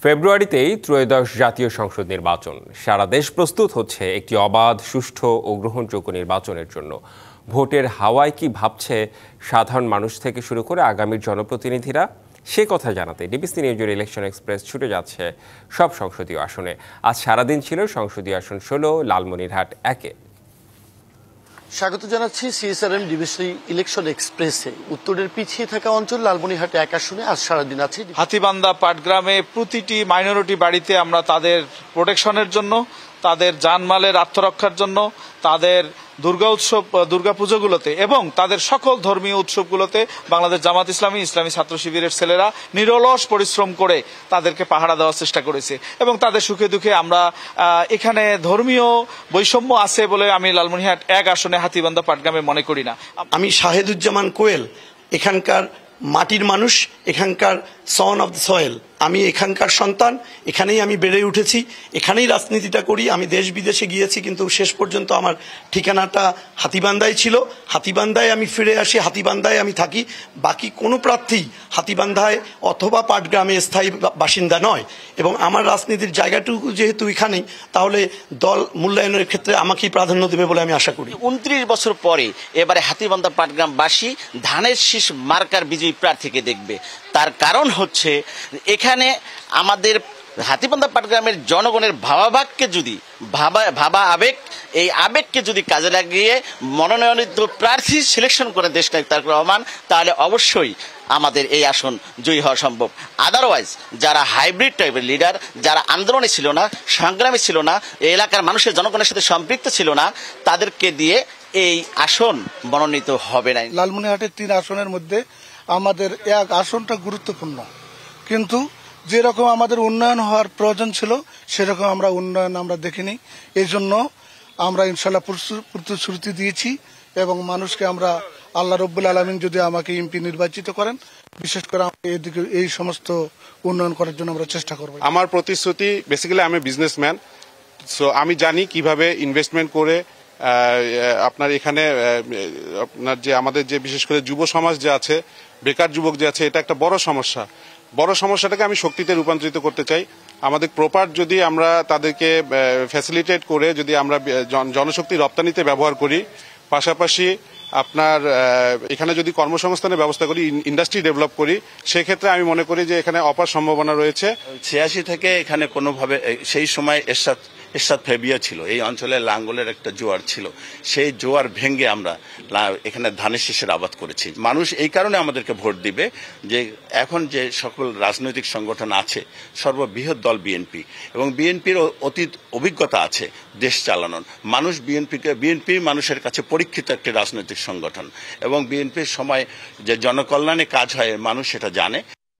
ফেব্রুয়ারিতেই ত্রয়োদশ জাতীয় সংসদ নির্বাচন। সারা দেশ প্রস্তুত হচ্ছে একটি অবাধ, সুষ্ঠু ও গ্রহণযোগ্য নির্বাচনের জন্য। ভোটের হাওয়ায় কি ভাবছে সাধারণ মানুষ থেকে শুরু করে আগামীর জনপ্রতিনিধিরা, সে কথা জানাতে ডিবিসি নিউজের ইলেকশন এক্সপ্রেস ছুটে যাচ্ছে সব সংসদীয় আসনে। আজ সারাদিন ছিল সংসদীয় আসন ১৬ লালমনিরহাট ১-এ। স্বাগত জানাচ্ছি সিএসআরএম ডিবিসি ইলেকশন এক্সপ্রেসে। উত্তরের পিছিয়ে থাকা অঞ্চল লালমনিরহাট ১ আসনে আজ সারাদিন আছে। হাতীবান্ধা পাটগ্রামে প্রতিটি মাইনরিটি বাড়িতে আমরা তাদের প্রোটেকশনের জন্য, তাদের জানমালের আত্মরক্ষার জন্য, তাদের দুর্গা পুজোগুলোতে এবং তাদের সকল ধর্মীয় উৎসবগুলোতে বাংলাদেশ জামাত ইসলামী ছাত্র শিবিরের ছেলেরা নিরলস পরিশ্রম করে তাদেরকে পাহারা দেওয়ার চেষ্টা করেছে এবং তাদের সুখে দুঃখে আমরা এখানে ধর্মীয় বৈষম্য আছে বলে আমি লালমনিরহাট ১ আসনে হাতীবান্ধা পাটগ্রামে মনে করি না। আমি শাহেদুজ্জামান কোয়েল, এখানকার মাটির মানুষ, এখানকার সন অফ দ্য সয়েল। আমি এখানকার সন্তান, এখানেই আমি বেড়ে উঠেছি, এখানেই রাজনীতিটা করি। আমি দেশ বিদেশে গিয়েছি, কিন্তু শেষ পর্যন্ত আমার ঠিকানাটা হাতীবান্ধায় ছিল। হাতীবান্ধায় আমি ফিরে আসি, হাতীবান্ধায় আমি থাকি। বাকি কোনো প্রার্থী হাতীবান্ধায় অথবা পাটগ্রামে স্থায়ী বাসিন্দা নয় এবং আমার রাজনীতির জায়গাটুকু যেহেতু এখানেই, তাহলে দল মূল্যায়নের ক্ষেত্রে আমাকেই প্রাধান্য দেবে বলে আমি আশা করি। ২৯ বছর পরে এবারে হাতীবান্ধা পাটগ্রামবাসী ধানের শীষ মার্কার বিজয়ী প্রার্থীকে দেখবে। তার কারণ হচ্ছে এখানে আমাদের হাতীবান্ধা পাটগ্রামের জনগণের ভাবাভাগকে যদি ভাবা আবেগ, এই আবেগকে যদি কাজে লাগিয়ে মনোনয়নিত প্রার্থী সিলেকশন করে দেশ নায়ক তারেক রহমান, তাহলে অবশ্যই আমাদের এই আসন জয়ী হওয়া সম্ভব। আদারওয়াইজ যারা হাইব্রিড টাইপের লিডার, যারা আন্দোলনে ছিল না, সংগ্রামী ছিল না, এই এলাকার মানুষের জনগণের সাথে সম্পৃক্ত ছিল না, তাদেরকে দিয়ে এই আসন মনোনীত হবে না। লালমনিরহাটের ৩ আসনের মধ্যে আমাদের ১ আসনটা গুরুত্বপূর্ণ, কিন্তু যেরকম আমাদের উন্নয়ন হওয়ার প্রয়োজন ছিল সেরকম আমরা উন্নয়ন দেখিনি। এই জন্য আমরা ইনশাল্লাহ প্রতিশ্রুতি দিয়েছি এবং মানুষকে আমরা, আল্লাহ রব্বুল আলামিন যদি আমাকে এমপি নির্বাচিত করেন, বিশেষ করে এদিকে এই সমস্ত উন্নয়ন করার জন্য আমরা চেষ্টা করব। আমার প্রতিশ্রুতি, বেসিক্যালি আমি বিজনেসম্যান, সো আমি জানি কিভাবে ইনভেস্টমেন্ট করে আপনার এখানে আপনার যে আমাদের যে বিশেষ করে যুব সমাজ যে আছে, বেকার যুবক যে আছে, এটা একটা বড় সমস্যা। বড় সমস্যাটাকে আমি শক্তিতে রূপান্তরিত করতে চাই। আমাদের প্রপার যদি আমরা তাদেরকে ফ্যাসিলিটেট করে যদি আমরা জনশক্তি রপ্তানিতে ব্যবহার করি, পাশাপাশি আপনার এখানে যদি কর্মসংস্থানের ব্যবস্থা করি, ইন্ডাস্ট্রি ডেভেলপ করি, সেক্ষেত্রে আমি মনে করি যে এখানে অপার সম্ভাবনা রয়েছে। ৮৬ থেকে এখানে কোনোভাবে, সেই সময় এরশাদ ফেবিয়া ছিল, এই অঞ্চলে লাঙ্গলের একটা জোয়ার ছিল, সেই জোয়ার ভেঙে আমরা এখানে ধানের শীষের আবাদ করেছি। মানুষ এই কারণে আমাদেরকে ভোট দিবে যে এখন যে সকল রাজনৈতিক সংগঠন আছে, সর্ববৃহৎ দল বিএনপি, এবং বিএনপির অতীত অভিজ্ঞতা আছে দেশ চালানোর। মানুষ বিএনপি মানুষের কাছে পরীক্ষিত একটি রাজনৈতিক সংগঠন এবং বিএনপির সময় যে জনকল্যাণে কাজ হয় মানুষ সেটা জানে।